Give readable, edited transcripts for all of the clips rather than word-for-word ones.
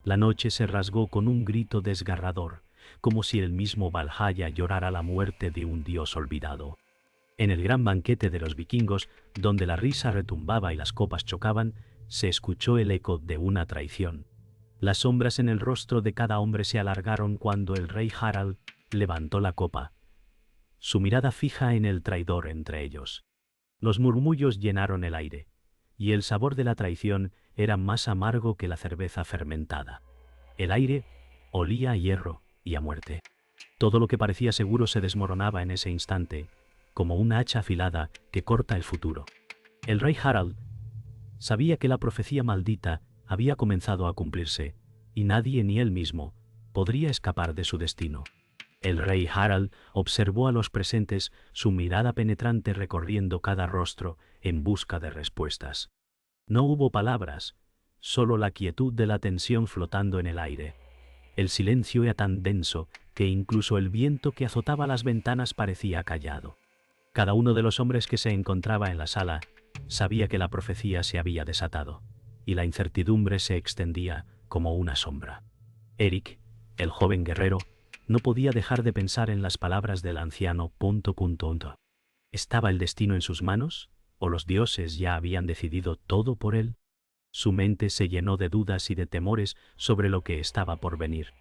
La noche se rasgó con un grito desgarrador, como si el mismo Valhalla llorara la muerte de un dios olvidado. En el gran banquete de los vikingos, donde la risa retumbaba y las copas chocaban, se escuchó el eco de una traición. Las sombras en el rostro de cada hombre se alargaron cuando el rey Harald levantó la copa, su mirada fija en el traidor entre ellos. Los murmullos llenaron el aire, y el sabor de la traición era más amargo que la cerveza fermentada. El aire olía a hierro y a muerte. Todo lo que parecía seguro se desmoronaba en ese instante, como una hacha afilada que corta el futuro. El rey Harald sabía que la profecía maldita había comenzado a cumplirse, y nadie ni él mismo podría escapar de su destino. El rey Harald observó a los presentes, su mirada penetrante recorriendo cada rostro en busca de respuestas. No hubo palabras, solo la quietud de la tensión flotando en el aire. El silencio era tan denso que incluso el viento que azotaba las ventanas parecía callado. Cada uno de los hombres que se encontraba en la sala sabía que la profecía se había desatado, y la incertidumbre se extendía como una sombra. Eric, el joven guerrero, no podía dejar de pensar en las palabras del anciano. ¿Estaba el destino en sus manos? ¿O los dioses ya habían decidido todo por él? Su mente se llenó de dudas y de temores sobre lo que estaba por venir.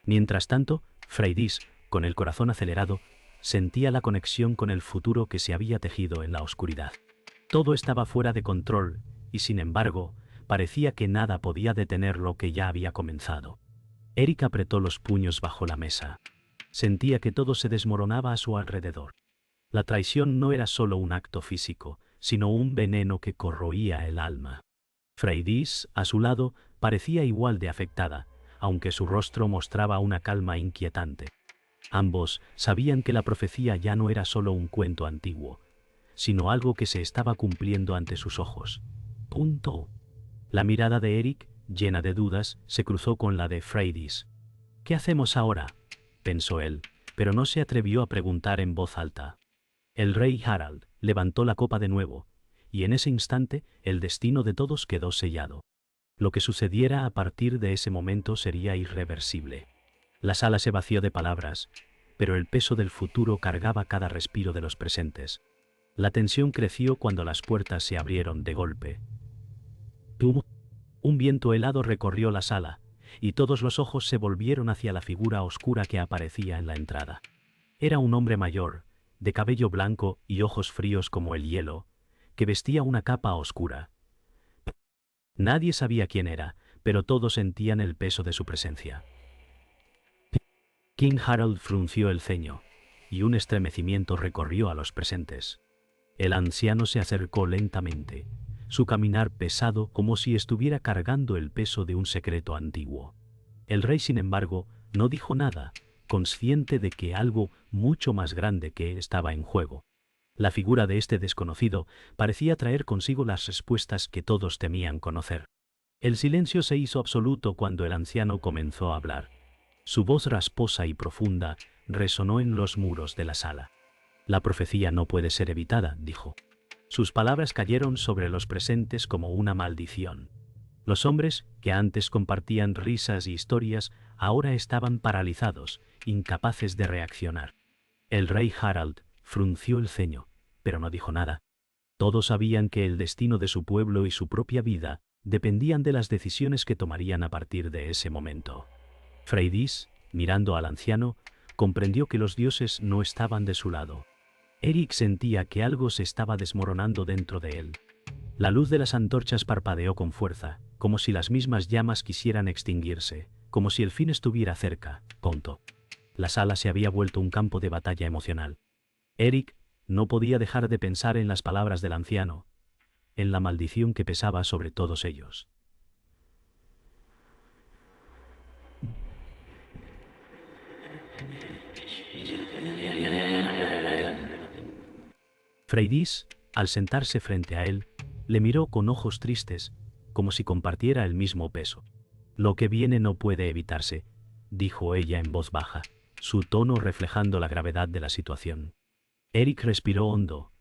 Mientras tanto, Freydis, con el corazón acelerado, sentía la conexión con el futuro que se había tejido en la oscuridad. Todo estaba fuera de control, y sin embargo, parecía que nada podía detener lo que ya había comenzado. Eric apretó los puños bajo la mesa. Sentía que todo se desmoronaba a su alrededor. La traición no era solo un acto físico, sino un veneno que corroía el alma. Freydis, a su lado, parecía igual de afectada, aunque su rostro mostraba una calma inquietante. Ambos sabían que la profecía ya no era solo un cuento antiguo, sino algo que se estaba cumpliendo ante sus ojos. La mirada de Eric, llena de dudas, se cruzó con la de Freydis. «¿Qué hacemos ahora?», pensó él, pero no se atrevió a preguntar en voz alta. El rey Harald levantó la copa de nuevo, y en ese instante el destino de todos quedó sellado. Lo que sucediera a partir de ese momento sería irreversible. La sala se vació de palabras, pero el peso del futuro cargaba cada respiro de los presentes. La tensión creció cuando las puertas se abrieron de golpe. Un viento helado recorrió la sala, y todos los ojos se volvieron hacia la figura oscura que aparecía en la entrada. Era un hombre mayor, de cabello blanco y ojos fríos como el hielo, que vestía una capa oscura. Nadie sabía quién era, pero todos sentían el peso de su presencia. King Harald frunció el ceño, y un estremecimiento recorrió a los presentes. El anciano se acercó lentamente, su caminar pesado como si estuviera cargando el peso de un secreto antiguo. El rey, sin embargo, no dijo nada, consciente de que algo mucho más grande que él estaba en juego. La figura de este desconocido parecía traer consigo las respuestas que todos temían conocer. El silencio se hizo absoluto cuando el anciano comenzó a hablar. Su voz rasposa y profunda resonó en los muros de la sala. «La profecía no puede ser evitada», dijo. Sus palabras cayeron sobre los presentes como una maldición. Los hombres, que antes compartían risas y historias, ahora estaban paralizados, incapaces de reaccionar. El rey Harald frunció el ceño, pero no dijo nada. Todos sabían que el destino de su pueblo y su propia vida dependían de las decisiones que tomarían a partir de ese momento. Freydis, mirando al anciano, comprendió que los dioses no estaban de su lado. Eric sentía que algo se estaba desmoronando dentro de él. La luz de las antorchas parpadeó con fuerza, como si las mismas llamas quisieran extinguirse, como si el fin estuviera cerca. La sala se había vuelto un campo de batalla emocional. Eric no podía dejar de pensar en las palabras del anciano, en la maldición que pesaba sobre todos ellos. Freydis, al sentarse frente a él, le miró con ojos tristes, como si compartiera el mismo peso. «Lo que viene no puede evitarse», dijo ella en voz baja, su tono reflejando la gravedad de la situación. Eric respiró hondo,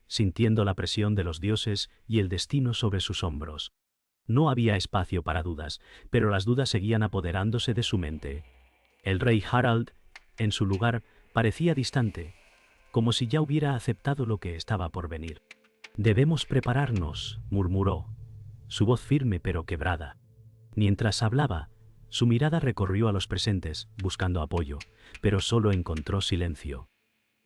sintiendo la presión de los dioses y el destino sobre sus hombros. No había espacio para dudas, pero las dudas seguían apoderándose de su mente. El rey Harald, en su lugar, parecía distante, como si ya hubiera aceptado lo que estaba por venir. «Debemos prepararnos», murmuró, su voz firme pero quebrada. Mientras hablaba, su mirada recorrió a los presentes, buscando apoyo, pero solo encontró silencio.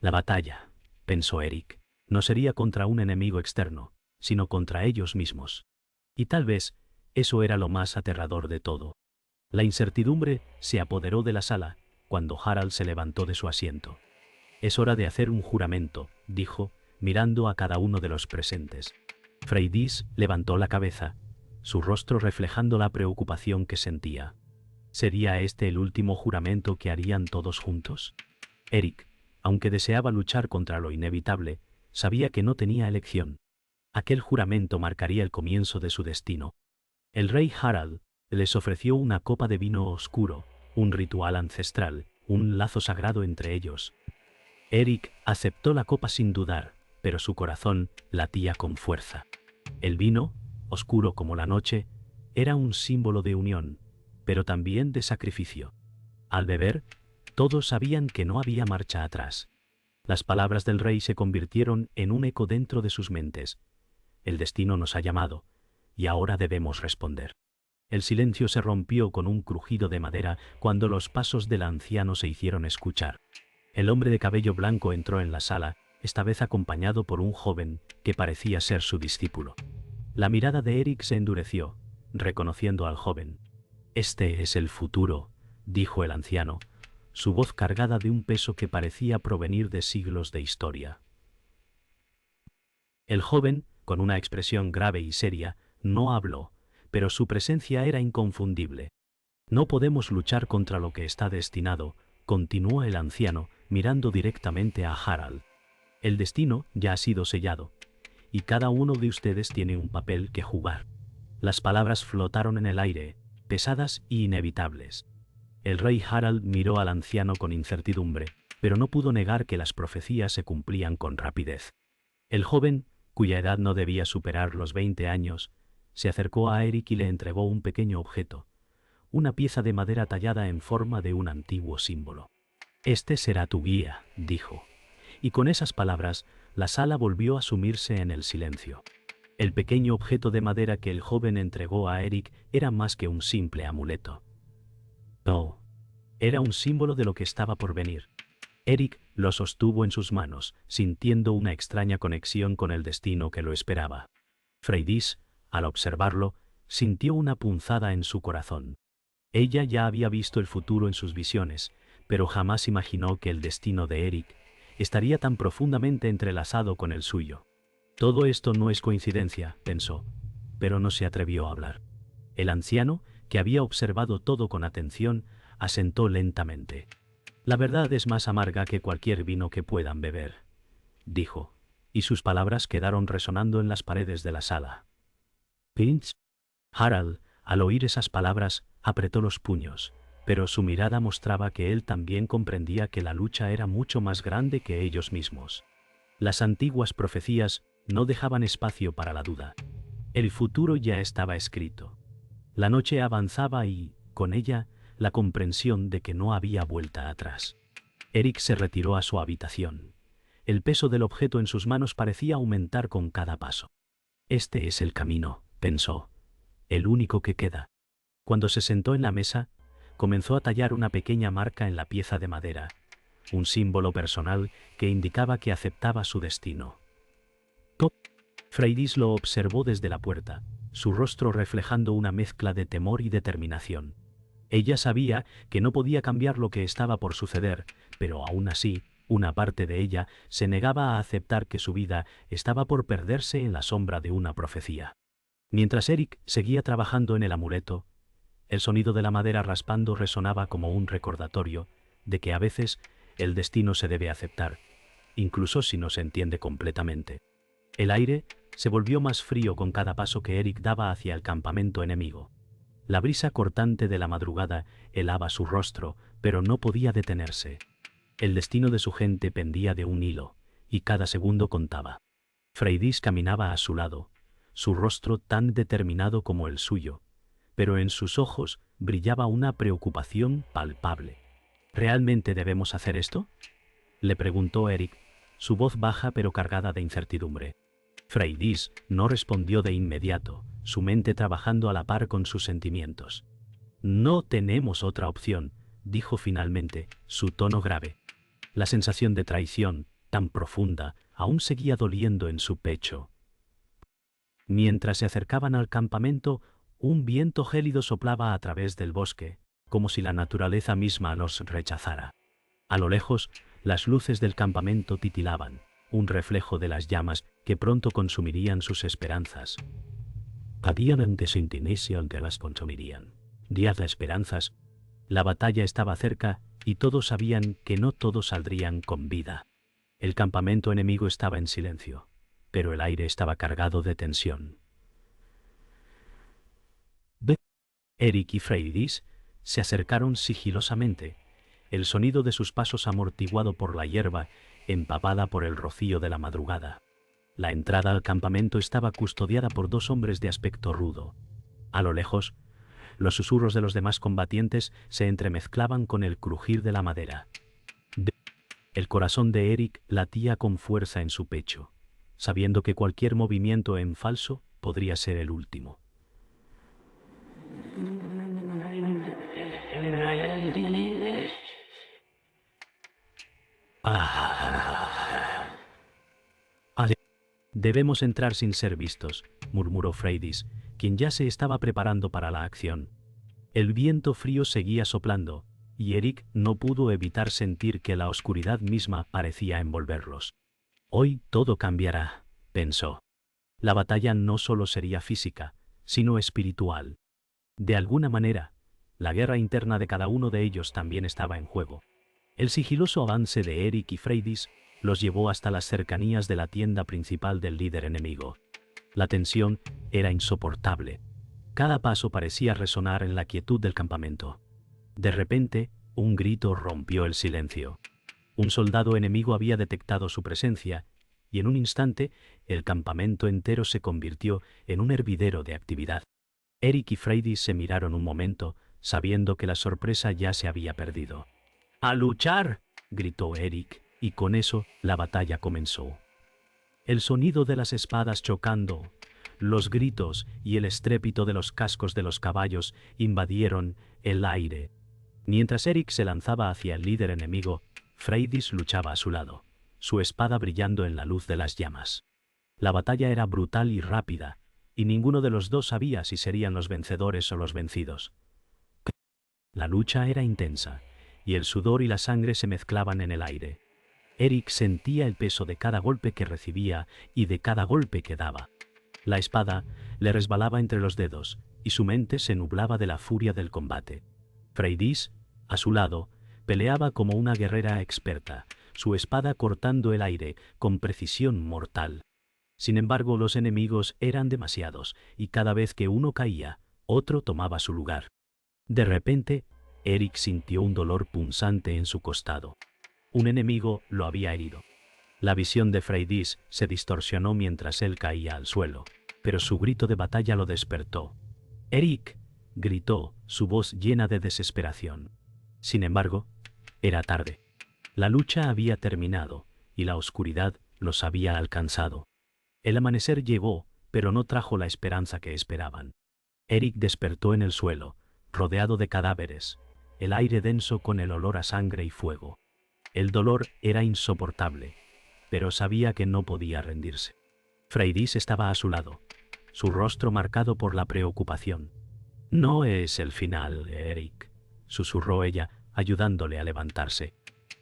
La batalla, pensó Eric, no sería contra un enemigo externo, sino contra ellos mismos. Y tal vez eso era lo más aterrador de todo. La incertidumbre se apoderó de la sala cuando Harald se levantó de su asiento. «Es hora de hacer un juramento», dijo, mirando a cada uno de los presentes. Freydis levantó la cabeza, su rostro reflejando la preocupación que sentía. ¿Sería este el último juramento que harían todos juntos? Eric, aunque deseaba luchar contra lo inevitable, sabía que no tenía elección. Aquel juramento marcaría el comienzo de su destino. El rey Harald les ofreció una copa de vino oscuro, un ritual ancestral, un lazo sagrado entre ellos. Eric aceptó la copa sin dudar, pero su corazón latía con fuerza. El vino, oscuro como la noche, era un símbolo de unión, pero también de sacrificio. Al beber, todos sabían que no había marcha atrás. Las palabras del rey se convirtieron en un eco dentro de sus mentes. El destino nos ha llamado, y ahora debemos responder. El silencio se rompió con un crujido de madera cuando los pasos del anciano se hicieron escuchar. El hombre de cabello blanco entró en la sala, esta vez acompañado por un joven que parecía ser su discípulo. La mirada de Eric se endureció, reconociendo al joven. «Este es el futuro», dijo el anciano, su voz cargada de un peso que parecía provenir de siglos de historia. El joven, con una expresión grave y seria, no habló, pero su presencia era inconfundible. «No podemos luchar contra lo que está destinado», continuó el anciano, mirando directamente a Harald. «El destino ya ha sido sellado, y cada uno de ustedes tiene un papel que jugar». Las palabras flotaron en el aire, pesadas y inevitables. El rey Harald miró al anciano con incertidumbre, pero no pudo negar que las profecías se cumplían con rapidez. El joven, cuya edad no debía superar los 20 años, se acercó a Eric y le entregó un pequeño objeto, una pieza de madera tallada en forma de un antiguo símbolo. «Este será tu guía», dijo. Y con esas palabras, la sala volvió a sumirse en el silencio. El pequeño objeto de madera que el joven entregó a Eric era más que un simple amuleto. No, era un símbolo de lo que estaba por venir. Eric lo sostuvo en sus manos, sintiendo una extraña conexión con el destino que lo esperaba. Freydis, al observarlo, sintió una punzada en su corazón. Ella ya había visto el futuro en sus visiones, pero jamás imaginó que el destino de Eric estaría tan profundamente entrelazado con el suyo. «Todo esto no es coincidencia», pensó, pero no se atrevió a hablar. El anciano, que había observado todo con atención, asentó lentamente. «La verdad es más amarga que cualquier vino que puedan beber», dijo, y sus palabras quedaron resonando en las paredes de la sala. «Pinch». Harald, al oír esas palabras, apretó los puños, pero su mirada mostraba que él también comprendía que la lucha era mucho más grande que ellos mismos. Las antiguas profecías no dejaban espacio para la duda. El futuro ya estaba escrito. La noche avanzaba y, con ella, la comprensión de que no había vuelta atrás. Eric se retiró a su habitación. El peso del objeto en sus manos parecía aumentar con cada paso. «Este es el camino», pensó, «el único que queda». Cuando se sentó en la mesa, comenzó a tallar una pequeña marca en la pieza de madera, un símbolo personal que indicaba que aceptaba su destino. Freydis lo observó desde la puerta, su rostro reflejando una mezcla de temor y determinación. Ella sabía que no podía cambiar lo que estaba por suceder, pero aún así, una parte de ella se negaba a aceptar que su vida estaba por perderse en la sombra de una profecía. Mientras Eric seguía trabajando en el amuleto, el sonido de la madera raspando resonaba como un recordatorio de que a veces el destino se debe aceptar, incluso si no se entiende completamente. El aire se volvió más frío con cada paso que Eric daba hacia el campamento enemigo. La brisa cortante de la madrugada helaba su rostro, pero no podía detenerse. El destino de su gente pendía de un hilo, y cada segundo contaba. Freydis caminaba a su lado, su rostro tan determinado como el suyo, pero en sus ojos brillaba una preocupación palpable. ¿Realmente debemos hacer esto?, le preguntó Eric, su voz baja pero cargada de incertidumbre. Freydis no respondió de inmediato, su mente trabajando a la par con sus sentimientos. No tenemos otra opción, dijo finalmente, su tono grave. La sensación de traición, tan profunda, aún seguía doliendo en su pecho. Mientras se acercaban al campamento, un viento gélido soplaba a través del bosque, como si la naturaleza misma los rechazara. A lo lejos, las luces del campamento titilaban, un reflejo de las llamas que pronto consumirían sus esperanzas. Habían de sentirse ante las consumirían. Días de esperanzas. La batalla estaba cerca y todos sabían que no todos saldrían con vida. El campamento enemigo estaba en silencio, pero el aire estaba cargado de tensión. Eric y Freydis se acercaron sigilosamente, el sonido de sus pasos amortiguado por la hierba, empapada por el rocío de la madrugada. La entrada al campamento estaba custodiada por dos hombres de aspecto rudo. A lo lejos, los susurros de los demás combatientes se entremezclaban con el crujir de la madera. El corazón de Eric latía con fuerza en su pecho, sabiendo que cualquier movimiento en falso podría ser el último. Debemos entrar sin ser vistos, murmuró Freydis, quien ya se estaba preparando para la acción. El viento frío seguía soplando, y Eric no pudo evitar sentir que la oscuridad misma parecía envolverlos. Hoy todo cambiará, pensó. La batalla no solo sería física, sino espiritual. De alguna manera, la guerra interna de cada uno de ellos también estaba en juego. El sigiloso avance de Eric y Freydis los llevó hasta las cercanías de la tienda principal del líder enemigo. La tensión era insoportable. Cada paso parecía resonar en la quietud del campamento. De repente, un grito rompió el silencio. Un soldado enemigo había detectado su presencia, y en un instante, el campamento entero se convirtió en un hervidero de actividad. Eric y Freydis se miraron un momento, sabiendo que la sorpresa ya se había perdido. ¡A luchar!, gritó Eric, y con eso la batalla comenzó. El sonido de las espadas chocando, los gritos y el estrépito de los cascos de los caballos invadieron el aire. Mientras Eric se lanzaba hacia el líder enemigo, Freydis luchaba a su lado, su espada brillando en la luz de las llamas. La batalla era brutal y rápida, y ninguno de los dos sabía si serían los vencedores o los vencidos. La lucha era intensa, y el sudor y la sangre se mezclaban en el aire. Eric sentía el peso de cada golpe que recibía y de cada golpe que daba. La espada le resbalaba entre los dedos, y su mente se nublaba de la furia del combate. Freydis, a su lado, peleaba como una guerrera experta, su espada cortando el aire con precisión mortal. Sin embargo, los enemigos eran demasiados, y cada vez que uno caía, otro tomaba su lugar. De repente, Eric sintió un dolor punzante en su costado. Un enemigo lo había herido. La visión de Freydis se distorsionó mientras él caía al suelo, pero su grito de batalla lo despertó. «¡Eric!», gritó, su voz llena de desesperación. Sin embargo, era tarde. La lucha había terminado, y la oscuridad los había alcanzado. El amanecer llegó, pero no trajo la esperanza que esperaban. Eric despertó en el suelo, rodeado de cadáveres, el aire denso con el olor a sangre y fuego. El dolor era insoportable, pero sabía que no podía rendirse. Freydis estaba a su lado, su rostro marcado por la preocupación. «No es el final, Eric», susurró ella, ayudándole a levantarse.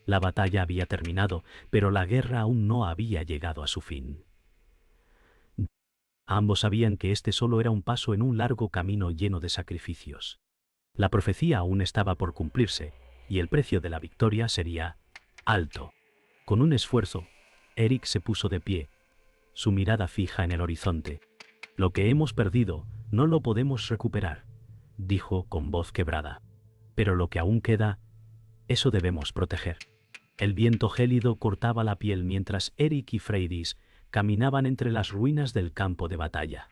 La batalla había terminado, pero la guerra aún no había llegado a su fin. Ambos sabían que este solo era un paso en un largo camino lleno de sacrificios. La profecía aún estaba por cumplirse, y el precio de la victoria sería alto. Con un esfuerzo, Eric se puso de pie, su mirada fija en el horizonte. «Lo que hemos perdido no lo podemos recuperar», dijo con voz quebrada. «Pero lo que aún queda, eso debemos proteger». El viento gélido cortaba la piel mientras Eric y Freydis caminaban entre las ruinas del campo de batalla.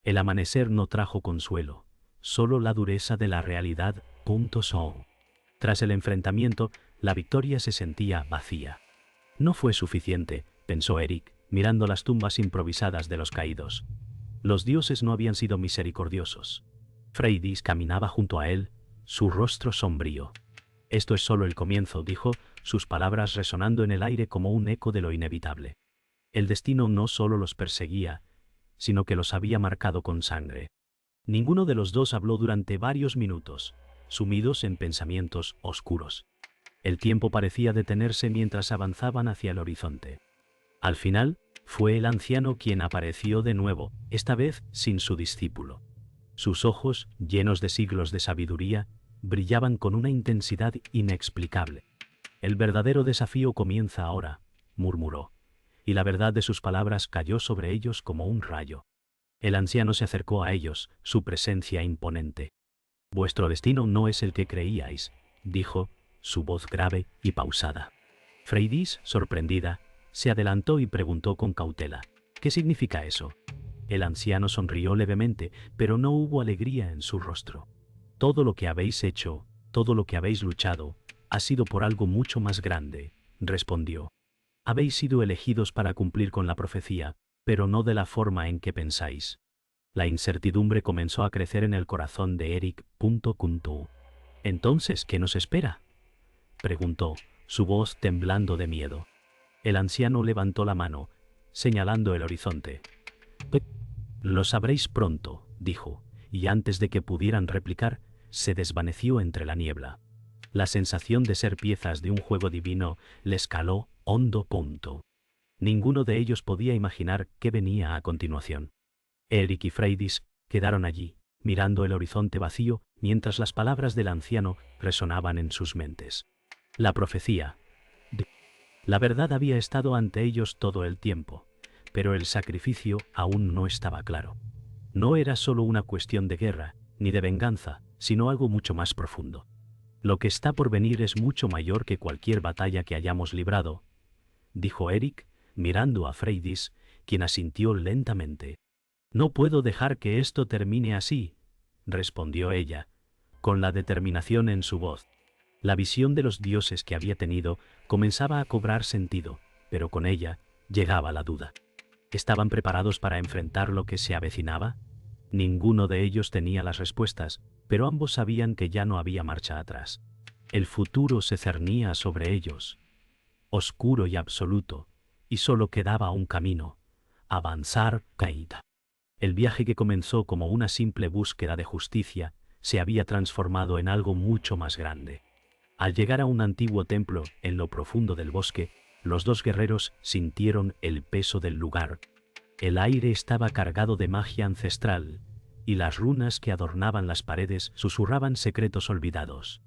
El amanecer no trajo consuelo, solo la dureza de la realidad. Tras el enfrentamiento, la victoria se sentía vacía. No fue suficiente, pensó Eric, mirando las tumbas improvisadas de los caídos. Los dioses no habían sido misericordiosos. Freydis caminaba junto a él, su rostro sombrío. Esto es solo el comienzo, dijo, sus palabras resonando en el aire como un eco de lo inevitable. El destino no solo los perseguía, sino que los había marcado con sangre. Ninguno de los dos habló durante varios minutos, sumidos en pensamientos oscuros. El tiempo parecía detenerse mientras avanzaban hacia el horizonte. Al final, fue el anciano quien apareció de nuevo, esta vez sin su discípulo. Sus ojos, llenos de siglos de sabiduría, brillaban con una intensidad inexplicable. El verdadero desafío comienza ahora, murmuró, y la verdad de sus palabras cayó sobre ellos como un rayo. El anciano se acercó a ellos, su presencia imponente. Vuestro destino no es el que creíais, dijo, su voz grave y pausada. Freydis, sorprendida, se adelantó y preguntó con cautela, ¿qué significa eso? El anciano sonrió levemente, pero no hubo alegría en su rostro. Todo lo que habéis hecho, todo lo que habéis luchado, ha sido por algo mucho más grande, respondió. Habéis sido elegidos para cumplir con la profecía, pero no de la forma en que pensáis. La incertidumbre comenzó a crecer en el corazón de Eric. Entonces, ¿qué nos espera?, preguntó, su voz temblando de miedo. El anciano levantó la mano, señalando el horizonte. Lo sabréis pronto, dijo, y antes de que pudieran replicar, se desvaneció entre la niebla. La sensación de ser piezas de un juego divino les caló hondo. Ninguno de ellos podía imaginar qué venía a continuación. Eric y Freydis quedaron allí, mirando el horizonte vacío, mientras las palabras del anciano resonaban en sus mentes. La profecía. La verdad había estado ante ellos todo el tiempo, pero el sacrificio aún no estaba claro. No era solo una cuestión de guerra, ni de venganza, sino algo mucho más profundo. Lo que está por venir es mucho mayor que cualquier batalla que hayamos librado, dijo Eric, mirando a Freydis, quien asintió lentamente. No puedo dejar que esto termine así, respondió ella, con la determinación en su voz. La visión de los dioses que había tenido comenzaba a cobrar sentido, pero con ella llegaba la duda. ¿Estaban preparados para enfrentar lo que se avecinaba? Ninguno de ellos tenía las respuestas, pero ambos sabían que ya no había marcha atrás. El futuro se cernía sobre ellos, oscuro y absoluto, y solo quedaba un camino: avanzar, caída. El viaje que comenzó como una simple búsqueda de justicia se había transformado en algo mucho más grande. Al llegar a un antiguo templo en lo profundo del bosque, los dos guerreros sintieron el peso del lugar. El aire estaba cargado de magia ancestral, y las runas que adornaban las paredes susurraban secretos olvidados.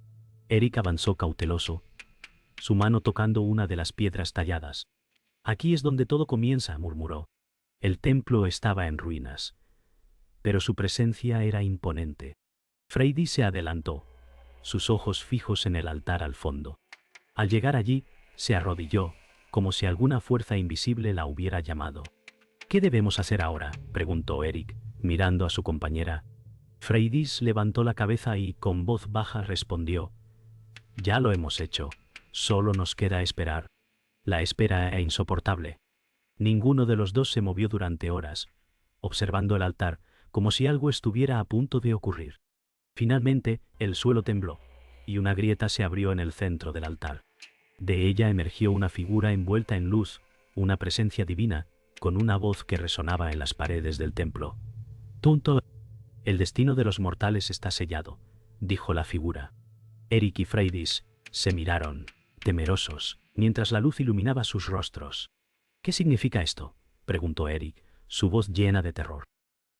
Eric avanzó cauteloso, su mano tocando una de las piedras talladas. Aquí es donde todo comienza, murmuró. El templo estaba en ruinas, pero su presencia era imponente. Freydis se adelantó, sus ojos fijos en el altar al fondo. Al llegar allí, se arrodilló, como si alguna fuerza invisible la hubiera llamado. ¿Qué debemos hacer ahora?, preguntó Eric, mirando a su compañera. Freydis levantó la cabeza y, con voz baja, respondió: ya lo hemos hecho, solo nos queda esperar. La espera era insoportable. Ninguno de los dos se movió durante horas, observando el altar, como si algo estuviera a punto de ocurrir. Finalmente, el suelo tembló, y una grieta se abrió en el centro del altar. De ella emergió una figura envuelta en luz, una presencia divina, con una voz que resonaba en las paredes del templo. «Tunto, el destino de los mortales está sellado», dijo la figura. Eric y Freydis se miraron, temerosos, mientras la luz iluminaba sus rostros. «¿Qué significa esto?», preguntó Eric, su voz llena de terror.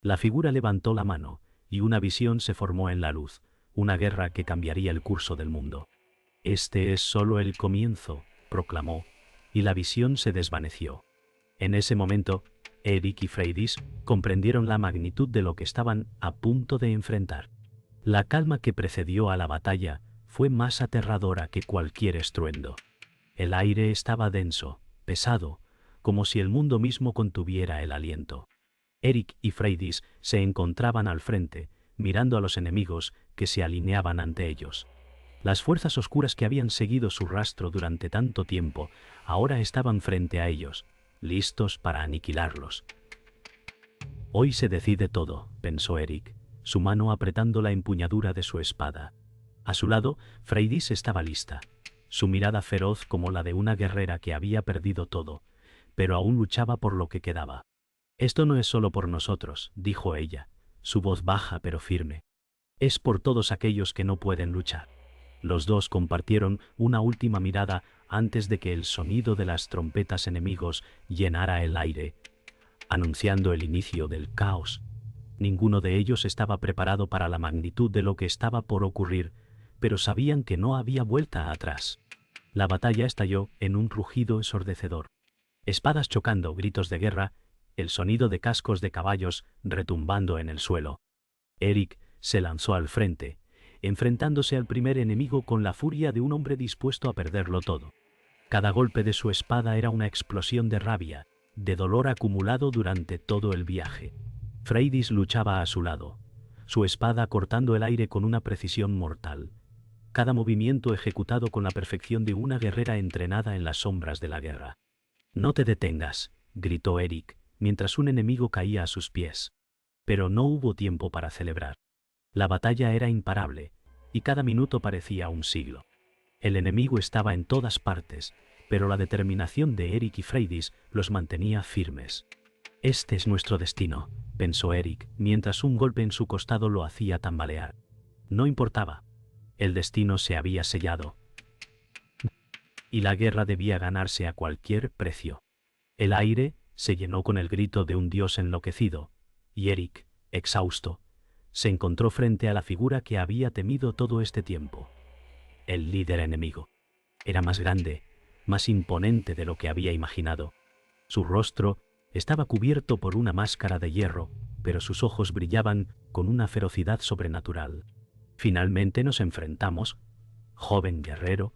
La figura levantó la mano, y una visión se formó en la luz, una guerra que cambiaría el curso del mundo. «Este es solo el comienzo», proclamó, y la visión se desvaneció. En ese momento, Eric y Freydis comprendieron la magnitud de lo que estaban a punto de enfrentar. La calma que precedió a la batalla fue más aterradora que cualquier estruendo. El aire estaba denso, pesado, como si el mundo mismo contuviera el aliento. Eric y Freydis se encontraban al frente, mirando a los enemigos que se alineaban ante ellos. Las fuerzas oscuras que habían seguido su rastro durante tanto tiempo, ahora estaban frente a ellos, listos para aniquilarlos. Hoy se decide todo, pensó Eric, su mano apretando la empuñadura de su espada. A su lado, Freydis estaba lista, su mirada feroz como la de una guerrera que había perdido todo, pero aún luchaba por lo que quedaba. Esto no es solo por nosotros, dijo ella, su voz baja pero firme. Es por todos aquellos que no pueden luchar. Los dos compartieron una última mirada antes de que el sonido de las trompetas enemigos llenara el aire, anunciando el inicio del caos. Ninguno de ellos estaba preparado para la magnitud de lo que estaba por ocurrir, pero sabían que no había vuelta atrás. La batalla estalló en un rugido ensordecedor. Espadas chocando, gritos de guerra, el sonido de cascos de caballos retumbando en el suelo. Eric se lanzó al frente, enfrentándose al primer enemigo con la furia de un hombre dispuesto a perderlo todo. Cada golpe de su espada era una explosión de rabia, de dolor acumulado durante todo el viaje. Freydis luchaba a su lado, su espada cortando el aire con una precisión mortal. Cada movimiento ejecutado con la perfección de una guerrera entrenada en las sombras de la guerra. «No te detengas», gritó Eric, mientras un enemigo caía a sus pies. Pero no hubo tiempo para celebrar. La batalla era imparable, y cada minuto parecía un siglo. El enemigo estaba en todas partes, pero la determinación de Eric y Freydis los mantenía firmes. «Este es nuestro destino», pensó Eric, mientras un golpe en su costado lo hacía tambalear. No importaba. El destino se había sellado. Y la guerra debía ganarse a cualquier precio. El aire se llenó con el grito de un dios enloquecido, y Eric, exhausto, se encontró frente a la figura que había temido todo este tiempo. El líder enemigo. Era más grande, más imponente de lo que había imaginado. Su rostro estaba cubierto por una máscara de hierro, pero sus ojos brillaban con una ferocidad sobrenatural. «Finalmente nos enfrentamos, joven guerrero»,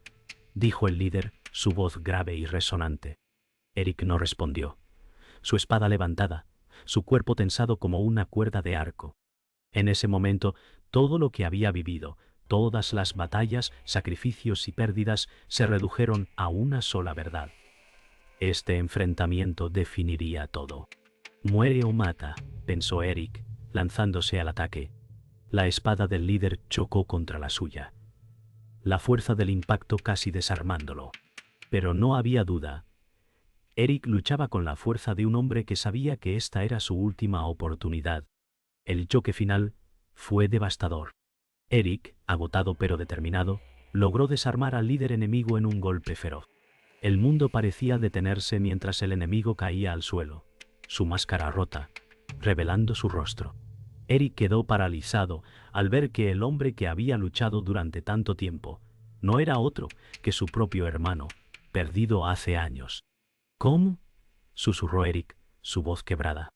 dijo el líder, su voz grave y resonante. Eric no respondió. Su espada levantada, su cuerpo tensado como una cuerda de arco. En ese momento, todo lo que había vivido, todas las batallas, sacrificios y pérdidas se redujeron a una sola verdad. Este enfrentamiento definiría todo. «Muere o mata», pensó Eric, lanzándose al ataque. La espada del líder chocó contra la suya. La fuerza del impacto casi desarmándolo. Pero no había duda. Eric luchaba con la fuerza de un hombre que sabía que esta era su última oportunidad. El choque final fue devastador. Eric, agotado pero determinado, logró desarmar al líder enemigo en un golpe feroz. El mundo parecía detenerse mientras el enemigo caía al suelo, su máscara rota, revelando su rostro. Eric quedó paralizado al ver que el hombre que había luchado durante tanto tiempo no era otro que su propio hermano, perdido hace años. «¿Cómo?», susurró Eric, su voz quebrada.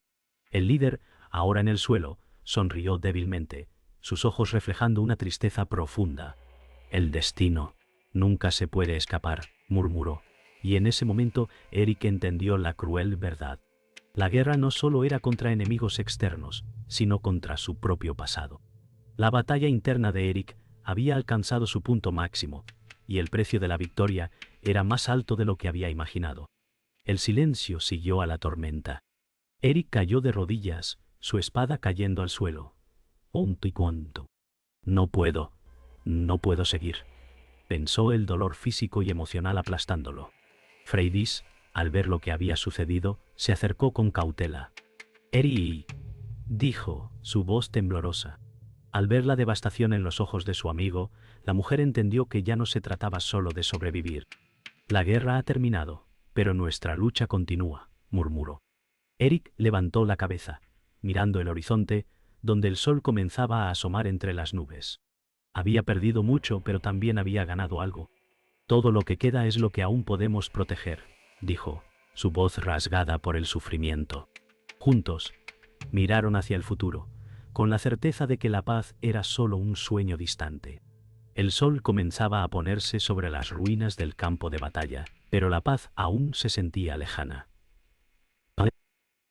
El líder, ahora en el suelo, sonrió débilmente, sus ojos reflejando una tristeza profunda. «El destino nunca se puede escapar», murmuró, y en ese momento Eric entendió la cruel verdad. La guerra no solo era contra enemigos externos, sino contra su propio pasado. La batalla interna de Eric había alcanzado su punto máximo, y el precio de la victoria era más alto de lo que había imaginado. El silencio siguió a la tormenta. Eric cayó de rodillas, su espada cayendo al suelo. «¿Cuánto y cuánto? No puedo seguir», pensó, el dolor físico y emocional aplastándolo. Freydis, al ver lo que había sucedido, se acercó con cautela. «Eric», dijo, su voz temblorosa. Al ver la devastación en los ojos de su amigo, la mujer entendió que ya no se trataba solo de sobrevivir. «La guerra ha terminado, pero nuestra lucha continúa», murmuró. Eric levantó la cabeza, mirando el horizonte, donde el sol comenzaba a asomar entre las nubes. Había perdido mucho, pero también había ganado algo. «Todo lo que queda es lo que aún podemos proteger», dijo, su voz rasgada por el sufrimiento. Juntos, miraron hacia el futuro, con la certeza de que la paz era solo un sueño distante. El sol comenzaba a ponerse sobre las ruinas del campo de batalla, pero la paz aún se sentía lejana.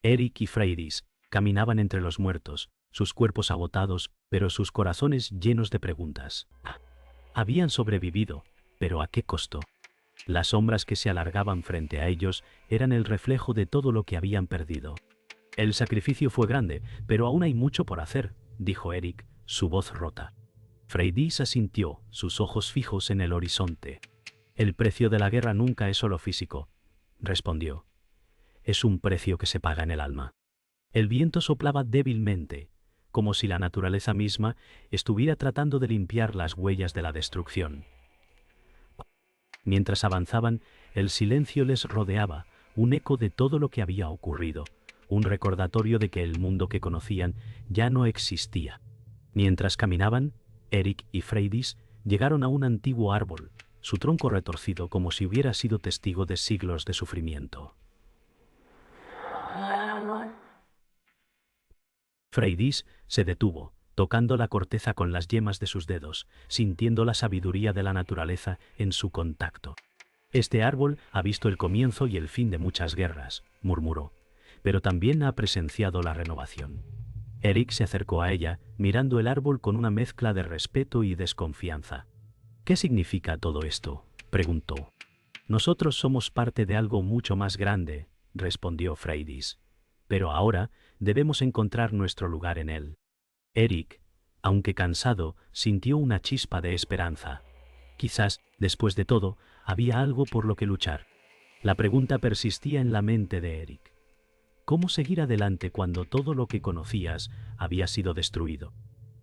Eric y Freydis Caminaban entre los muertos, sus cuerpos agotados, pero sus corazones llenos de preguntas. Habían sobrevivido, pero ¿a qué costo? Las sombras que se alargaban frente a ellos eran el reflejo de todo lo que habían perdido. El sacrificio fue grande, pero aún hay mucho por hacer, dijo Eric, su voz rota. Freydis asintió, sus ojos fijos en el horizonte. El precio de la guerra nunca es solo físico, respondió. Es un precio que se paga en el alma. El viento soplaba débilmente, como si la naturaleza misma estuviera tratando de limpiar las huellas de la destrucción. Mientras avanzaban, el silencio les rodeaba, un eco de todo lo que había ocurrido, un recordatorio de que el mundo que conocían ya no existía. Mientras caminaban, Eric y Freydis llegaron a un antiguo árbol, su tronco retorcido como si hubiera sido testigo de siglos de sufrimiento. Freydis se detuvo, tocando la corteza con las yemas de sus dedos, sintiendo la sabiduría de la naturaleza en su contacto. Este árbol ha visto el comienzo y el fin de muchas guerras, murmuró, pero también ha presenciado la renovación. Eric se acercó a ella, mirando el árbol con una mezcla de respeto y desconfianza. ¿Qué significa todo esto?, preguntó. Nosotros somos parte de algo mucho más grande, respondió Freydis, pero ahora debemos encontrar nuestro lugar en él. Eric, aunque cansado, sintió una chispa de esperanza. Quizás, después de todo, había algo por lo que luchar. La pregunta persistía en la mente de Eric. ¿Cómo seguir adelante cuando todo lo que conocías había sido destruido?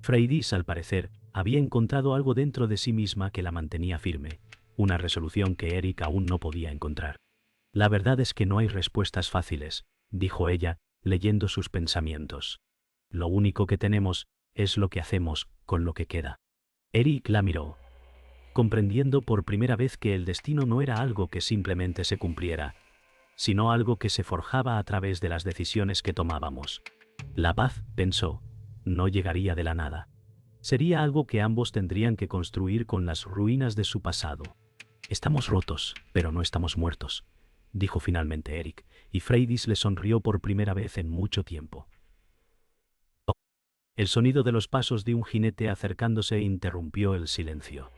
Freydis, al parecer, había encontrado algo dentro de sí misma que la mantenía firme, una resolución que Eric aún no podía encontrar. La verdad es que no hay respuestas fáciles, dijo ella, leyendo sus pensamientos. Lo único que tenemos es lo que hacemos con lo que queda. Eric la miró, comprendiendo por primera vez que el destino no era algo que simplemente se cumpliera, sino algo que se forjaba a través de las decisiones que tomábamos. La paz, pensó, no llegaría de la nada. Sería algo que ambos tendrían que construir con las ruinas de su pasado. Estamos rotos, pero no estamos muertos, dijo finalmente Eric, y Freydis le sonrió por primera vez en mucho tiempo. El sonido de los pasos de un jinete acercándose interrumpió el silencio.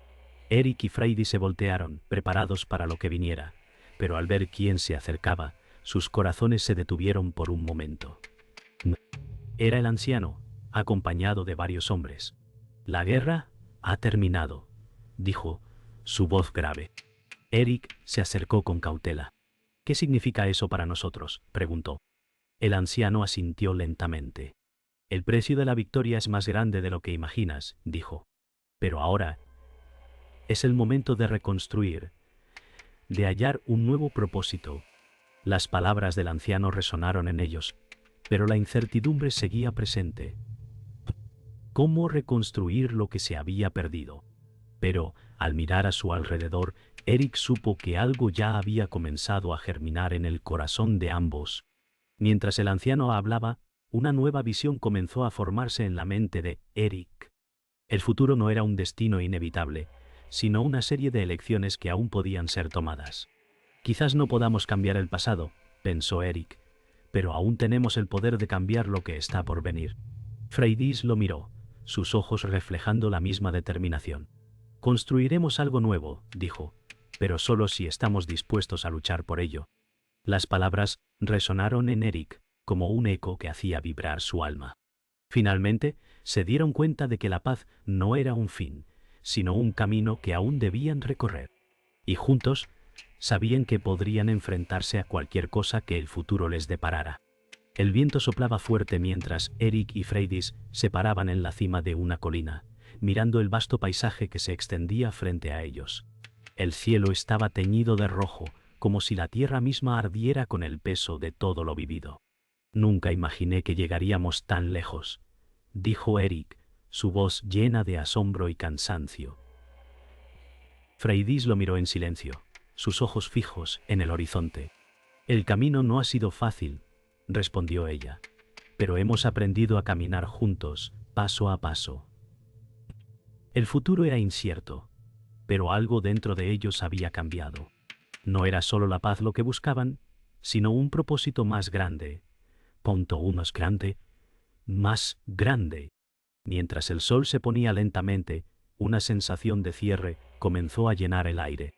Eric y Freydis se voltearon, preparados para lo que viniera, pero al ver quién se acercaba, sus corazones se detuvieron por un momento. Era el anciano, acompañado de varios hombres. La guerra ha terminado, dijo, su voz grave. Eric se acercó con cautela. ¿Qué significa eso para nosotros?, preguntó. El anciano asintió lentamente. El precio de la victoria es más grande de lo que imaginas, dijo. Pero ahora es el momento de reconstruir, de hallar un nuevo propósito. Las palabras del anciano resonaron en ellos, pero la incertidumbre seguía presente. ¿Cómo reconstruir lo que se había perdido? Pero, al mirar a su alrededor, Eric supo que algo ya había comenzado a germinar en el corazón de ambos. Mientras el anciano hablaba, una nueva visión comenzó a formarse en la mente de Eric. El futuro no era un destino inevitable, sino una serie de elecciones que aún podían ser tomadas. Quizás no podamos cambiar el pasado, pensó Eric, pero aún tenemos el poder de cambiar lo que está por venir. Freydis lo miró, sus ojos reflejando la misma determinación. Construiremos algo nuevo, dijo, pero solo si estamos dispuestos a luchar por ello. Las palabras resonaron en Eric como un eco que hacía vibrar su alma. Finalmente, se dieron cuenta de que la paz no era un fin, sino un camino que aún debían recorrer. Y juntos, sabían que podrían enfrentarse a cualquier cosa que el futuro les deparara. El viento soplaba fuerte mientras Eric y Freydis se paraban en la cima de una colina, mirando el vasto paisaje que se extendía frente a ellos. El cielo estaba teñido de rojo, como si la tierra misma ardiera con el peso de todo lo vivido. Nunca imaginé que llegaríamos tan lejos, dijo Eric, su voz llena de asombro y cansancio. Freydis lo miró en silencio, sus ojos fijos en el horizonte. El camino no ha sido fácil, respondió ella, pero hemos aprendido a caminar juntos, paso a paso. El futuro era incierto, pero algo dentro de ellos había cambiado. No era solo la paz lo que buscaban, sino un propósito más grande, más grande, más grande. Mientras el sol se ponía lentamente, una sensación de cierre comenzó a llenar el aire.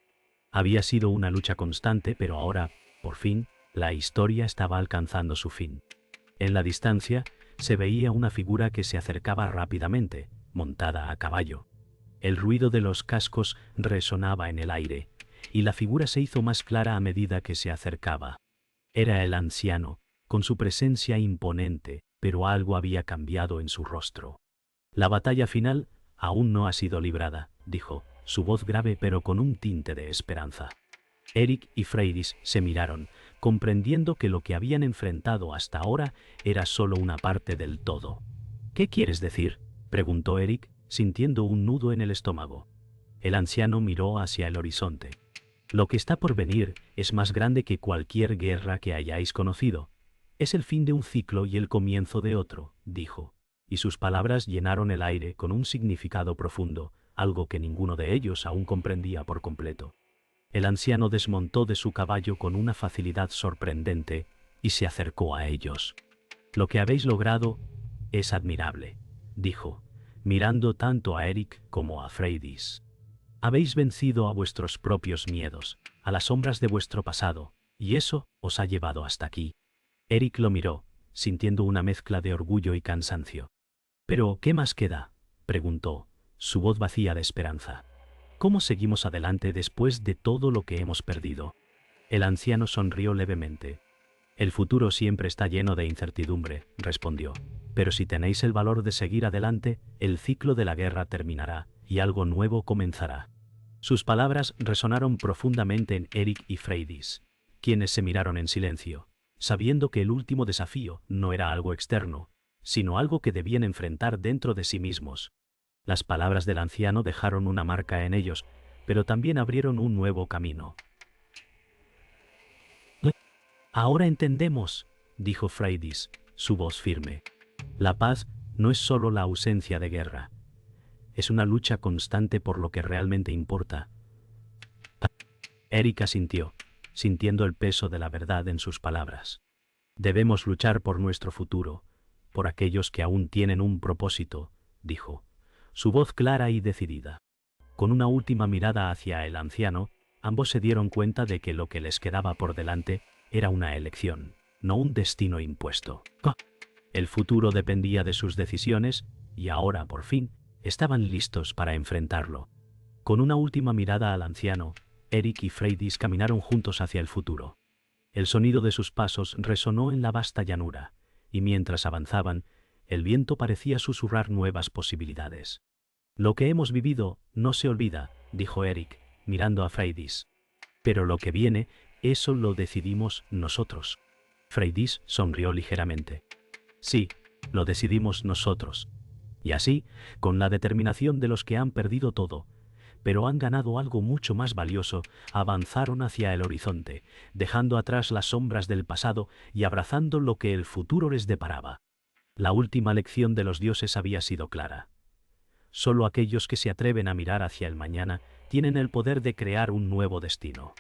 Había sido una lucha constante, pero ahora, por fin, la historia estaba alcanzando su fin. En la distancia, se veía una figura que se acercaba rápidamente, montada a caballo. El ruido de los cascos resonaba en el aire, y la figura se hizo más clara a medida que se acercaba. Era el anciano, con su presencia imponente, pero algo había cambiado en su rostro. La batalla final aún no ha sido librada, dijo, su voz grave pero con un tinte de esperanza. Eric y Freydis se miraron, comprendiendo que lo que habían enfrentado hasta ahora era solo una parte del todo. ¿Qué quieres decir?, preguntó Eric, sintiendo un nudo en el estómago. El anciano miró hacia el horizonte. Lo que está por venir es más grande que cualquier guerra que hayáis conocido. Es el fin de un ciclo y el comienzo de otro, dijo, y sus palabras llenaron el aire con un significado profundo, algo que ninguno de ellos aún comprendía por completo. El anciano desmontó de su caballo con una facilidad sorprendente y se acercó a ellos. Lo que habéis logrado es admirable, dijo, mirando tanto a Eric como a Freydis. Habéis vencido a vuestros propios miedos, a las sombras de vuestro pasado, y eso os ha llevado hasta aquí. Eric lo miró, sintiendo una mezcla de orgullo y cansancio. «¿Pero qué más queda?», preguntó, su voz vacía de esperanza. «¿Cómo seguimos adelante después de todo lo que hemos perdido?». El anciano sonrió levemente. «El futuro siempre está lleno de incertidumbre», respondió. «Pero si tenéis el valor de seguir adelante, el ciclo de la guerra terminará y algo nuevo comenzará». Sus palabras resonaron profundamente en Eric y Freydis, quienes se miraron en silencio, sabiendo que el último desafío no era algo externo, sino algo que debían enfrentar dentro de sí mismos. Las palabras del anciano dejaron una marca en ellos, pero también abrieron un nuevo camino. «Ahora entendemos», dijo Freydis, su voz firme. «La paz no es solo la ausencia de guerra. Es una lucha constante por lo que realmente importa». Eric asintió, sintiendo el peso de la verdad en sus palabras. «Debemos luchar por nuestro futuro, por aquellos que aún tienen un propósito», dijo, su voz clara y decidida. Con una última mirada hacia el anciano, ambos se dieron cuenta de que lo que les quedaba por delante era una elección, no un destino impuesto. El futuro dependía de sus decisiones, y ahora, por fin, estaban listos para enfrentarlo. Con una última mirada al anciano, Eric y Freydis caminaron juntos hacia el futuro. El sonido de sus pasos resonó en la vasta llanura, y mientras avanzaban, el viento parecía susurrar nuevas posibilidades. «Lo que hemos vivido no se olvida», dijo Eric, mirando a Freydis. «Pero lo que viene, eso lo decidimos nosotros». Freydis sonrió ligeramente. «Sí, lo decidimos nosotros. Y así, con la determinación de los que han perdido todo, pero han ganado algo mucho más valioso, avanzaron hacia el horizonte, dejando atrás las sombras del pasado y abrazando lo que el futuro les deparaba. La última lección de los dioses había sido clara. Solo aquellos que se atreven a mirar hacia el mañana tienen el poder de crear un nuevo destino».